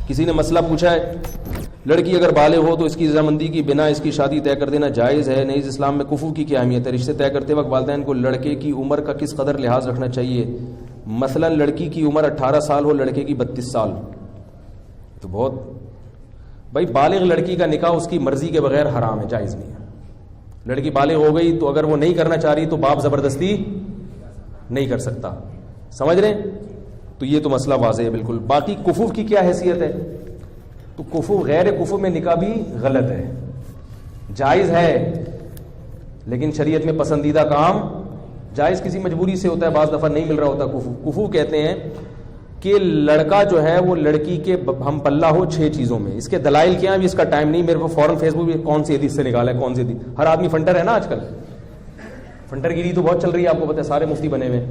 کسی نے مسئلہ پوچھا ہے لڑکی اگر بالغ ہو تو اس کی رضامندی کی بنا اس کی شادی طے کر دینا جائز ہے؟ نہیں، اسلام میں کفو کی کیا اہمیت ہے؟ رشتے طے کرتے وقت والدین کو لڑکے کی عمر کا کس قدر لحاظ رکھنا چاہیے؟ مثلا لڑکی کی عمر 18 سال ہو، لڑکے کی 32 سال، تو بہت بھائی بالغ لڑکی کا نکاح اس کی مرضی کے بغیر حرام ہے، جائز نہیں ہے۔ لڑکی بالغ ہو گئی تو اگر وہ نہیں کرنا چاہ رہی تو باپ زبردستی نہیں کر سکتا، سمجھ رہے ہیں؟ تو یہ تو مسئلہ واضح ہے بالکل۔ باقی کفو کی کیا حیثیت ہے؟ تو کفو غیر کفو میں نکاح بھی غلط ہے، جائز ہے لیکن شریعت میں پسندیدہ کام جائز کسی مجبوری سے ہوتا ہے، بعض دفعہ نہیں مل رہا ہوتا۔ کفو کہتے ہیں کہ لڑکا جو ہے وہ لڑکی کے ہم پلہ ہو 6 چیزوں میں۔ اس کے دلائل کیا ہیں بھی اس کا ٹائم نہیں، میرے کو فوراً فیس بک پہ کون سی حدیث سے نکالا ہے، کون سی حدیث۔ ہر آدمی فنٹر ہے نا آج کل، فنٹر گیری تو بہت چل رہی ہے، آپ کو پتہ ہے، سارے مفتی بنے ہوئے۔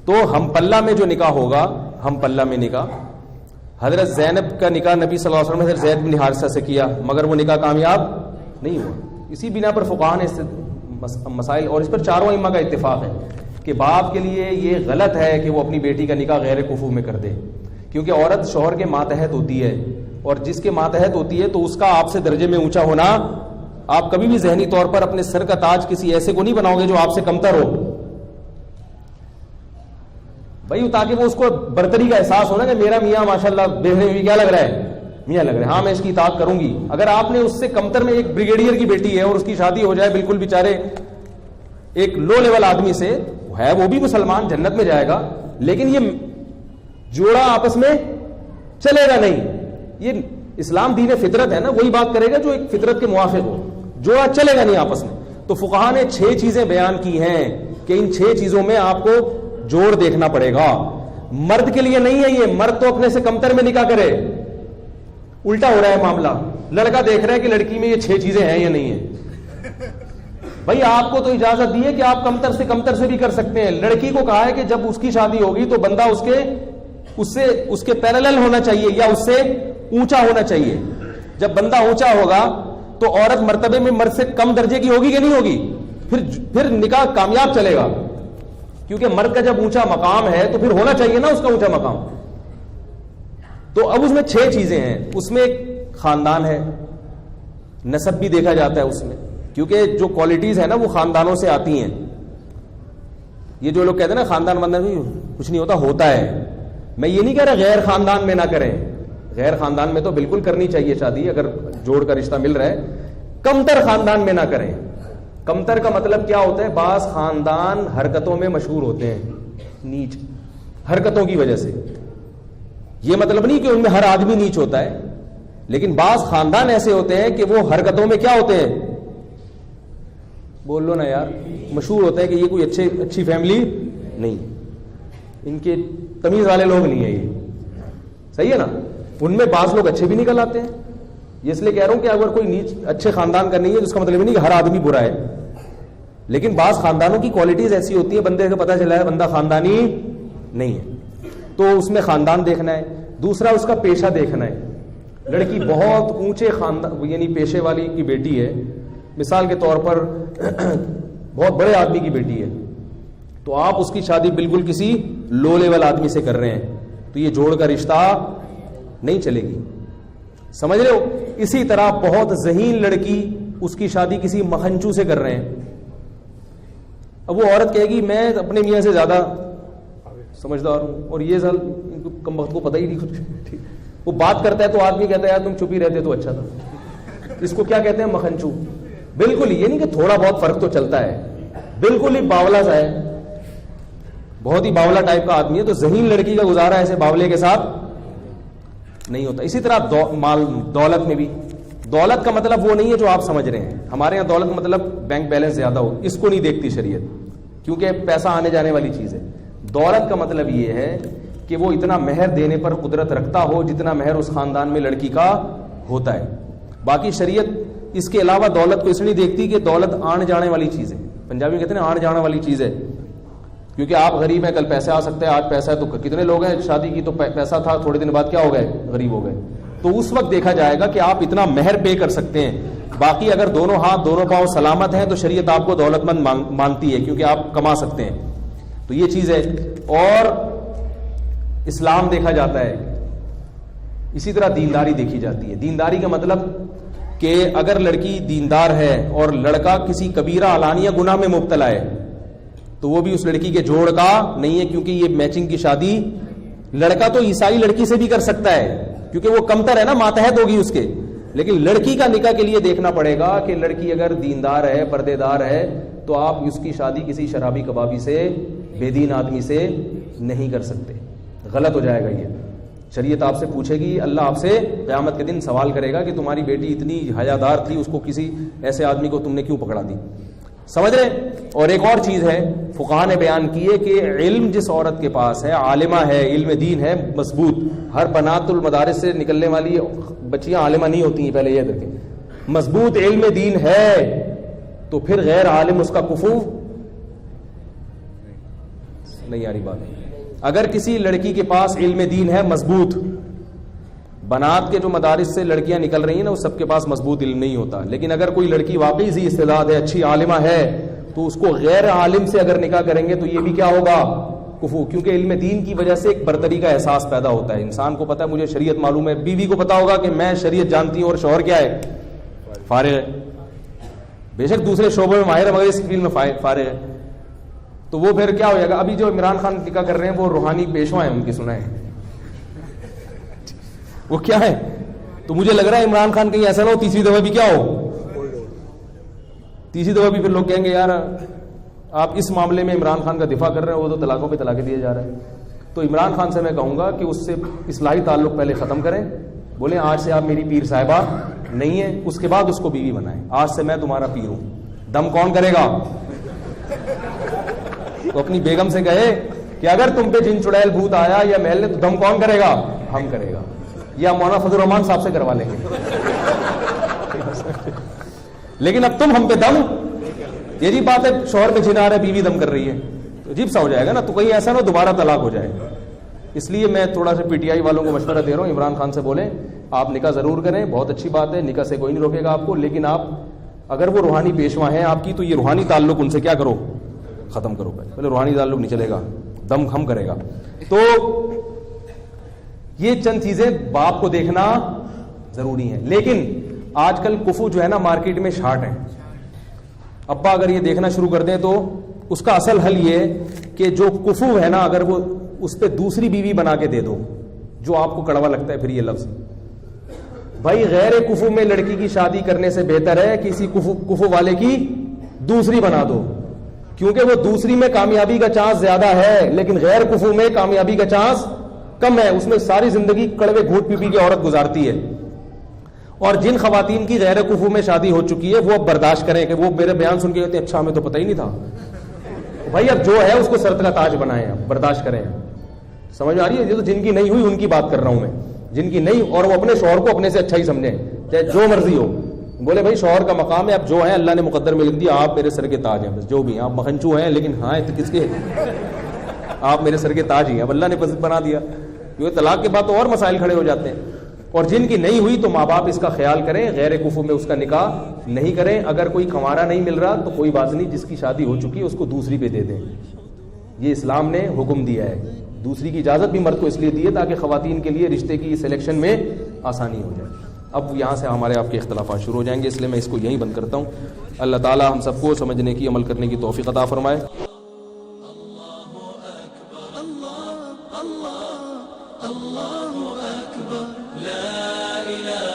تو ہم پلہ میں جو نکاح ہوگا، ہم پلہ میں نکاح، حضرت زینب کا نکاح نبی صلی اللہ علیہ وسلم نے حضرت زید بن حارثہ سے کیا، مگر وہ نکاح کامیاب نہیں ہوا۔ اسی بنا پر فقہاء نے مسائل، اور اس پر چاروں ائمہ کا اتفاق ہے کہ باپ کے لیے یہ غلط ہے کہ وہ اپنی بیٹی کا نکاح غیر کفو میں کر دے، کیونکہ عورت شوہر کے ماتحت ہوتی ہے، اور جس کے ماتحت ہوتی ہے تو اس کا آپ سے درجے میں اونچا ہونا، آپ کبھی بھی ذہنی طور پر اپنے سر کا تاج کسی ایسے کو نہیں بناؤ گے جو آپ سے کمتر ہو بھائی، تاکہ وہ اس کو برتری کا احساس ہونا کہ میرا میاں ماشاءاللہ دیکھنے میں کیا لگ رہا ہے، میاں لگ رہا ہے، ہاں میں اس کی اطاعت کروں گی۔ اگر آپ نے اس سے کمتر میں ایک بریگیڈیئر کی بیٹی ہے اور اس کی شادی ہو جائے بالکل بیچارے ایک لو لیول آدمی سے، ہے وہ بھی مسلمان، جنت میں جائے گا، لیکن یہ جوڑا آپس میں چلے گا نہیں۔ یہ اسلام دین فطرت ہے نا، وہی بات کرے گا جو ایک فطرت کے موافق ہو، جوڑا چلے گا نہیں آپس میں۔ تو فقہاء نے 6 چیزیں بیان کی ہیں کہ ان 6 چیزوں میں آپ کو جوڑ دیکھنا پڑے گا۔ مرد کے لیے نہیں ہے یہ، مرد تو اپنے سے کمتر میں نکاح کرے، الٹا ہو رہا ہے معاملہ، لڑکا دیکھ رہا ہے کہ لڑکی میں یہ 6 چیزیں ہیں یا نہیں ہیں۔ بھائی آپ کو تو اجازت دی ہے کہ آپ کمتر سے بھی کر سکتے ہیں، لڑکی کو کہا ہے کہ جب اس کی شادی ہوگی تو بندہ اس کے پیرالل ہونا چاہیے یا اس سے اونچا ہونا چاہیے۔ جب بندہ اونچا ہوگا تو عورت مرتبے میں مرد سے کم درجے کی ہوگی کہ نہیں ہوگی؟ پھر نکاح کامیاب چلے گا، کیونکہ مرد کا جب اونچا مقام ہے تو پھر ہونا چاہیے نا اس کا اونچا مقام۔ تو اب اس میں 6 چیزیں ہیں، اس میں ایک خاندان ہے، نسب بھی دیکھا جاتا ہے اس میں، کیونکہ جو کوالٹیز ہیں نا وہ خاندانوں سے آتی ہیں۔ یہ جو لوگ کہتے ہیں نا خاندان بندن کچھ نہیں ہوتا ہے، میں یہ نہیں کہہ رہا غیر خاندان میں نہ کریں، غیر خاندان میں تو بالکل کرنی چاہیے شادی اگر جوڑ کا رشتہ مل رہا ہے، کمتر خاندان میں نہ کریں۔ کمتر کا مطلب کیا ہوتا ہے؟ بعض خاندان حرکتوں میں مشہور ہوتے ہیں، نیچ حرکتوں کی وجہ سے، یہ مطلب نہیں کہ ان میں ہر آدمی نیچ ہوتا ہے، لیکن بعض خاندان ایسے ہوتے ہیں کہ وہ حرکتوں میں کیا ہوتے ہیں، بول لو نا یار، مشہور ہوتا ہے کہ یہ کوئی اچھی فیملی نہیں، ان کے تمیز والے لوگ نہیں ہیں، یہ صحیح ہے نا۔ ان میں بعض لوگ اچھے بھی نکل آتے ہیں، یہ اس لیے کہہ رہا ہوں کہ اگر کوئی نیچ اچھے خاندان کا نہیں ہے تو اس کا مطلب نہیں کہ ہر آدمی برا ہے، لیکن بعض خاندانوں کی کوالٹیز ایسی ہوتی ہیں بندے کو پتہ چلا ہے بندہ خاندانی نہیں ہے، تو اس میں خاندان دیکھنا ہے۔ دوسرا اس کا پیشہ دیکھنا ہے، لڑکی بہت اونچے خاندان یعنی پیشے والی کی بیٹی ہے، مثال کے طور پر بہت بڑے آدمی کی بیٹی ہے، تو آپ اس کی شادی بالکل کسی لو لیول آدمی سے کر رہے ہیں تو یہ جوڑ کا رشتہ نہیں چلے گی، سمجھ رہے ہو۔ اسی طرح بہت ذہین لڑکی، اس کی شادی کسی مکھنچو سے کر رہے ہیں، اب وہ عورت کہے گی میں اپنے میاں سے زیادہ سمجھدار ہوں اور یہ سال کم وقت کو پتہ ہی نہیں کچھ، وہ بات کرتا ہے تو آدمی کہتا ہے یار تم چپ ہی رہتے تو اچھا تھا۔ اس کو کیا کہتے ہیں؟ مکھنچو۔ بالکل یہ نہیں کہ تھوڑا بہت فرق تو چلتا ہے، بالکل ہی باولا سا ہے، بہت ہی باولا ٹائپ کا آدمی ہے، تو ذہین لڑکی کا گزارا ایسے باولے کے ساتھ نہیں ہوتا۔ اسی طرح مال دولت میں بھی، دولت کا مطلب وہ نہیں ہے جو آپ سمجھ رہے ہیں، ہمارے یہاں دولت کا مطلب بینک بیلنس زیادہ ہو، اس کو نہیں دیکھتی شریعت، کیونکہ پیسہ آنے جانے والی چیز ہے۔ دولت کا مطلب یہ ہے کہ وہ اتنا مہر دینے پر قدرت رکھتا ہو جتنا مہر اس خاندان میں لڑکی کا ہوتا ہے۔ باقی شریعت اس کے علاوہ دولت کو اس نہیں دیکھتی کہ دولت آنے جانے والی چیز ہے، پنجابی میں کہتے ہیں آنے جانے والی چیز ہے، کیونکہ آپ غریب ہیں کل پیسے آ سکتے ہیں، آج پیسہ ہے تو کتنے لوگ ہیں شادی کی تو پیسہ تھا تھوڑے دن بعد کیا ہو گئے، غریب ہو گئے، تو اس وقت دیکھا جائے گا کہ آپ اتنا مہر پے کر سکتے ہیں۔ باقی اگر دونوں ہاتھ دونوں پاؤں سلامت ہیں تو شریعت آپ کو دولت مند مانتی ہے کیونکہ آپ کما سکتے ہیں. تو یہ چیز ہے. اور اسلام دیکھا جاتا ہے, اسی طرح دینداری دیکھی جاتی ہے. دینداری کا مطلب کہ اگر لڑکی دیندار ہے اور لڑکا کسی کبیرہ علانیہ گناہ میں مبتلا ہے تو وہ بھی اس لڑکی کے جوڑ کا نہیں ہے, کیونکہ یہ میچنگ کی شادی لڑکا تو عیسائی لڑکی سے بھی کر سکتا ہے کیونکہ وہ کمتر ہے نا, ماتحت ہوگی اس کے. لیکن لڑکی کا نکاح کے لیے دیکھنا پڑے گا کہ لڑکی اگر دیندار ہے, پردے دار ہے, تو آپ اس کی شادی کسی شرابی کبابی سے, بے دین آدمی سے نہیں کر سکتے. غلط ہو جائے گا. یہ شریعت آپ سے پوچھے گی, اللہ آپ سے قیامت کے دن سوال کرے گا کہ تمہاری بیٹی اتنی حیادار تھی, اس کو کسی ایسے آدمی کو تم نے کیوں پکڑا دی. سمجھ رہے. اور ایک اور چیز ہے فقہاء نے بیان کی ہے کہ علم جس عورت کے پاس ہے, عالمہ ہے, علم دین ہے مضبوط, ہر بنات المدارس سے نکلنے والی بچیاں عالمہ نہیں ہوتی ہیں, پہلے یہ دیکھیں, مضبوط علم دین ہے تو پھر غیر عالم اس کا کفو نہیں آ رہی بات. اگر کسی لڑکی کے پاس علم دین ہے مضبوط, بنات کے جو مدارس سے لڑکیاں نکل رہی ہیں نا, وہ سب کے پاس مضبوط علم نہیں ہوتا. لیکن اگر کوئی لڑکی واقعی ذی استعداد ہے, اچھی عالمہ ہے, تو اس کو غیر عالم سے اگر نکاح کریں گے تو یہ بھی کیا ہوگا, کفو. کیونکہ علم دین کی وجہ سے ایک برتری کا احساس پیدا ہوتا ہے. انسان کو پتا ہے مجھے شریعت معلوم ہے, بیوی کو پتا ہوگا کہ میں شریعت جانتی ہوں اور شوہر کیا ہے, فارغ ہے. بے شک دوسرے شعبوں میں ماہر ہے مگر اس فیلڈ میں فارغ ہے. تو وہ پھر کیا ہو جائے گا. ابھی جو عمران خان نکاح کر رہے ہیں وہ روحانی پیشوا ہیں, ان کی سنا ہے وہ کیا ہے. تو مجھے لگ رہا ہے عمران خان کہیں ایسا نہ ہو تیسری دفعہ بھی کیا ہو, تیسری دفعہ بھی پھر لوگ کہیں گے یار آپ اس معاملے میں عمران خان کا دفاع کر رہے ہیں, وہ تو طلاقوں پہ طلاقیں دیے جا رہے ہیں. تو عمران خان سے میں کہوں گا کہ اس سے اصلاحی تعلق پہلے ختم کریں, بولیں آج سے آپ میری پیر صاحبہ نہیں ہے, اس کے بعد اس کو بیوی بنائیں. آج سے میں تمہارا پیر ہوں. دم کون کرے گا. تو اپنی بیگم سے کہے کہ اگر تم پہ جن چڑیل بھوت آیا یا محل نے تو دم کون کرے گا, ہم کرے گا, یا مولانا فضل الرحمان صاحب سے کروا لیں گے. لیکن اب تم ہم پہ دم, یہ جی بات ہے شوہر پہ جن آ رہا ہے بیوی دم کر رہی ہے, تو عجیب سا ہو جائے گا نا. تو کہیں ایسا نہ دوبارہ طلاق ہو جائے. اس لیے میں تھوڑا سا پی ٹی آئی والوں کو مشورہ دے رہا ہوں, عمران خان سے بولیں آپ نکاح ضرور کریں, بہت اچھی بات ہے, نکاح سے کوئی نہیں روکے گا آپ کو, لیکن آپ اگر وہ روحانی پیشوا ہیں آپ کی تو یہ روحانی تعلق ان سے کیا کرو, ختم کرو. پہلے روحانی تعلق نہیں چلے گا, دم ہم کرے گا. تو یہ چند چیزیں باپ کو دیکھنا ضروری ہیں. لیکن آج کل کفو جو ہے نا مارکیٹ میں شارٹ ہے. ابا اگر یہ دیکھنا شروع کر دیں تو اس کا اصل حل یہ کہ جو کفو ہے نا اگر وہ اس پہ دوسری بیوی بنا کے دے دو, جو آپ کو کڑوا لگتا ہے پھر یہ لفظ, بھائی غیر کفو میں لڑکی کی شادی کرنے سے بہتر ہے کسی کفو والے کی دوسری بنا دو, کیونکہ وہ دوسری میں کامیابی کا چانس زیادہ ہے, لیکن غیر کفو میں کامیابی کا چانس کم ہے. اس میں ساری زندگی کڑوے گھوٹ پی پی کے عورت گزارتی ہے. اور جن خواتین کی غیر کفو میں شادی ہو چکی ہے وہ اب برداشت کریں, کہ وہ میرے بیان سن کے کہتے ہیں اچھا ہمیں تو پتہ ہی نہیں تھا. بھائی اب جو ہے اس کو سرت کا تاج بنائیں, برداشت کریں. سمجھ آ رہی ہے. یہ تو جن کی نہیں ہوئی ان کی بات کر رہا ہوں میں, جن کی نہیں, اور وہ اپنے شوہر کو اپنے سے اچھا ہی سمجھیں, چاہے جو مرضی ہو. بولے بھائی شوہر کا مقام ہے, اب جو ہے اللہ نے مقدر میں لکھ دیا, آپ میرے سر کے تاج ہیں, بس جو بھی ہیں آپ مکھنچو ہیں, لیکن ہاں کس کے, آپ میرے سر کے تاج ہی ہیں, اب اللہ نے بنا دیا. کیونکہ طلاق کے بعد تو اور مسائل کھڑے ہو جاتے ہیں. اور جن کی نہیں ہوئی تو ماں باپ اس کا خیال کریں, غیر کفو میں اس کا نکاح نہیں کریں. اگر کوئی کنوارا نہیں مل رہا تو کوئی بات نہیں, جس کی شادی ہو چکی ہے اس کو دوسری پہ دے دیں. یہ اسلام نے حکم دیا ہے. دوسری کی اجازت بھی مرد کو اس لیے دی ہے تاکہ خواتین کے لیے رشتے کی سلیکشن میں آسانی ہو جائے. اب یہاں سے ہمارے آپ کے اختلافات شروع ہو جائیں گے, اس لیے میں اس کو یہیں بند کرتا ہوں. اللہ تعالی ہم سب کو سمجھنے کی, عمل کرنے کی توفیق عطا فرمائے. اللہ اکبر, لا الہ